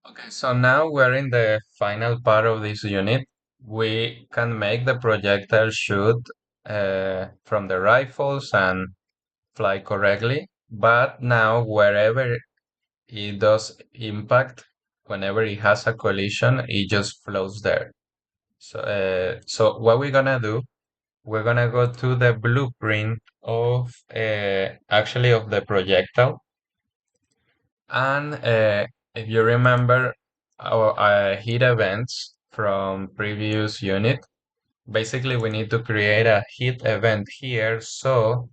Okay, so now we're in the final part of this unit. We can make the projectile shoot from the rifles and fly correctly, but now wherever it does impact, whenever it has a collision, it just floats there. So what we're gonna do, we're gonna go to the blueprint of actually of the projectile. And if you remember our hit events from previous unit, basically we need to create a hit event here so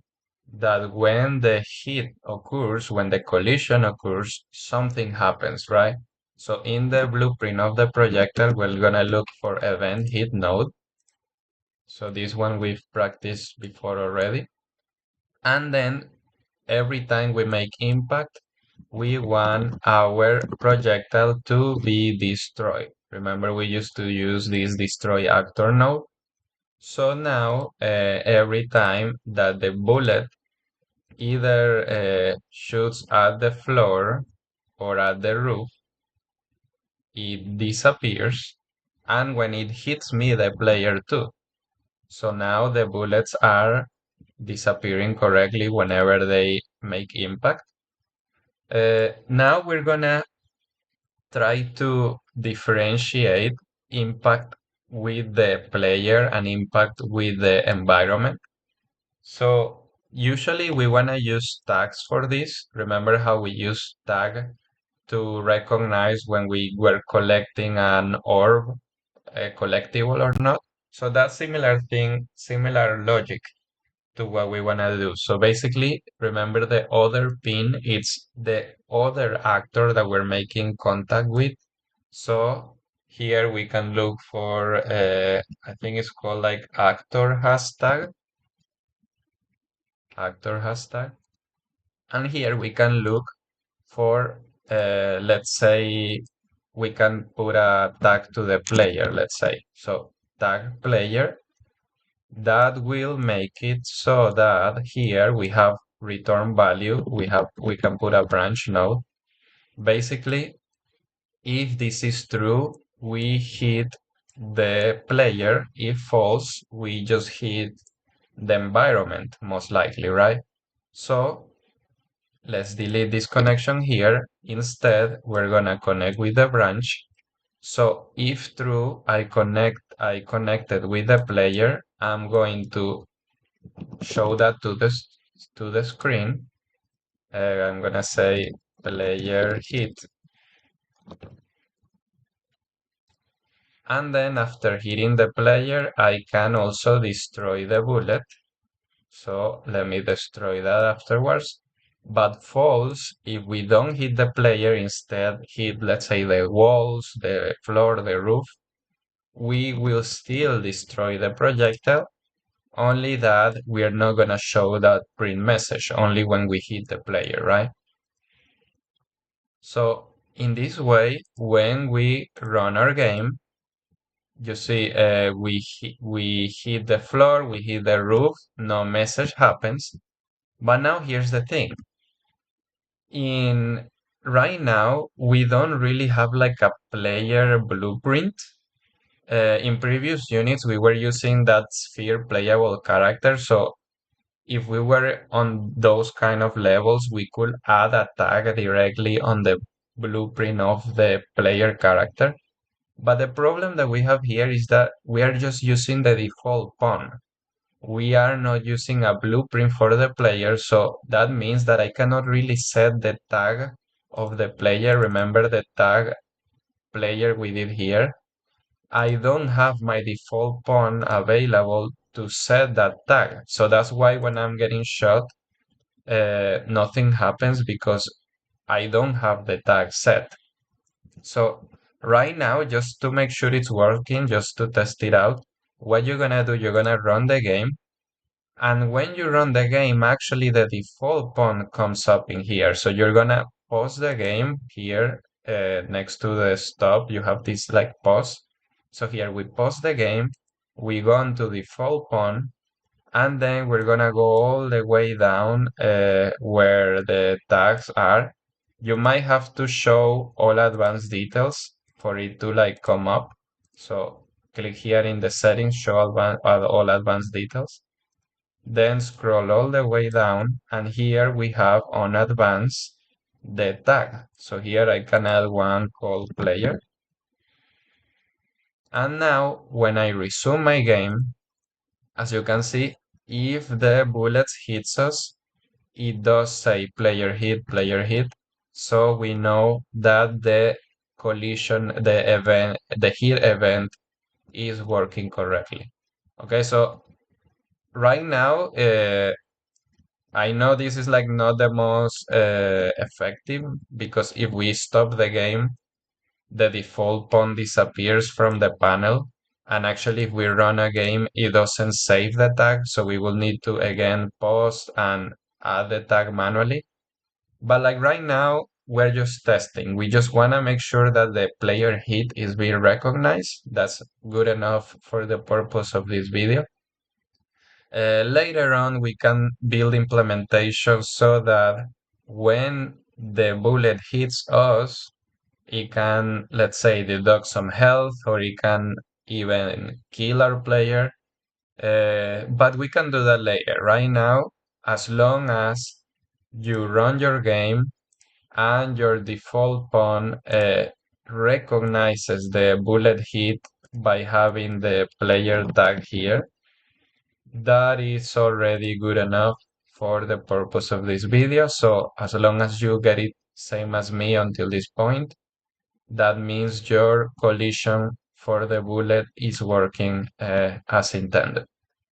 that when the hit occurs, when the collision occurs, something happens, right? So in the blueprint of the projectile, we're gonna look for event hit node. So this one we've practiced before already. And then every time we make impact, we want our projectile to be destroyed. Remember, we used to use this destroy actor node. So now, every time that the bullet either shoots at the floor or at the roof, it disappears. And when it hits me, the player too. So now the bullets are disappearing correctly whenever they make impact. Now we're gonna try to differentiate impact with the player and impact with the environment. So usually we wanna use tags for this. Remember how we use tag to recognize when we were collecting an orb, a collectible or not? So that similar thing, similar logic to what we want to do. So basically, remember the other pin, it's the other actor that we're making contact with. So here we can look for, I think it's called like actor hashtag. And here we can look for, let's say, we can put a tag to the player, let's say. So tag player. That will make it so that here we have return value. We can put a branch node. Basically, if this is true, we hit the player. If false, we just hit the environment, most likely, right? So let's delete this connection here. Instead, we're gonna connect with the branch. So if true, I connected with the player, I'm going to show that to the screen. I'm gonna say player hit, and then after hitting the player, I can also destroy the bullet. So let me destroy that afterwards. But false if we don't hit the player, instead hit, let's say, the walls, the floor, the roof, we will still destroy the projectile. Only that we are not gonna show that print message, only when we hit the player, right? So in this way, when we run our game, you see we hit the floor, we hit the roof, no message happens. But now here's the thing. In right now, we don't really have like a player blueprint. In previous units, we were using that sphere playable character. So if we were on those kind of levels, we could add a tag directly on the blueprint of the player character. But the problem that we have here is that we are just using the default pawn. We are not using a blueprint for the player, so that means that I cannot really set the tag of the player. Remember the tag player we did here? I don't have my default pawn available to set that tag. So that's why when I'm getting shot, nothing happens because I don't have the tag set. So right now, just to make sure it's working, just to test it out, what you're gonna do, you're gonna run the game. And when you run the game, actually the default pawn comes up in here. So you're gonna pause the game here, next to the stop. You have this like pause. So here we pause the game, we go into default pawn, and then we're gonna go all the way down where the tags are. You might have to show all advanced details for it to like come up. So click here in the settings, show all advanced details. Then scroll all the way down, and here we have on advanced the tag. So here I can add one called player. And now when I resume my game, as you can see, if the bullets hits us, it does say player hit. So we know that the collision, the event, the hit event is working correctly. Okay, so right now, I know this is like not the most effective because if we stop the game, the default pawn disappears from the panel. And actually, if we run a game, it doesn't save the tag. So we will need to again pause and add the tag manually. But like right now, we're just testing. We just want to make sure that the player hit is being recognized. That's good enough for the purpose of this video. Later on, we can build implementations so that when the bullet hits us, it can, let's say, deduct some health, or it can even kill our player. But we can do that later. Right now, as long as you run your game and your default pawn recognizes the bullet hit by having the player tag here, that is already good enough for the purpose of this video. So as long as you get it same as me until this point, that means your collision for the bullet is working as intended.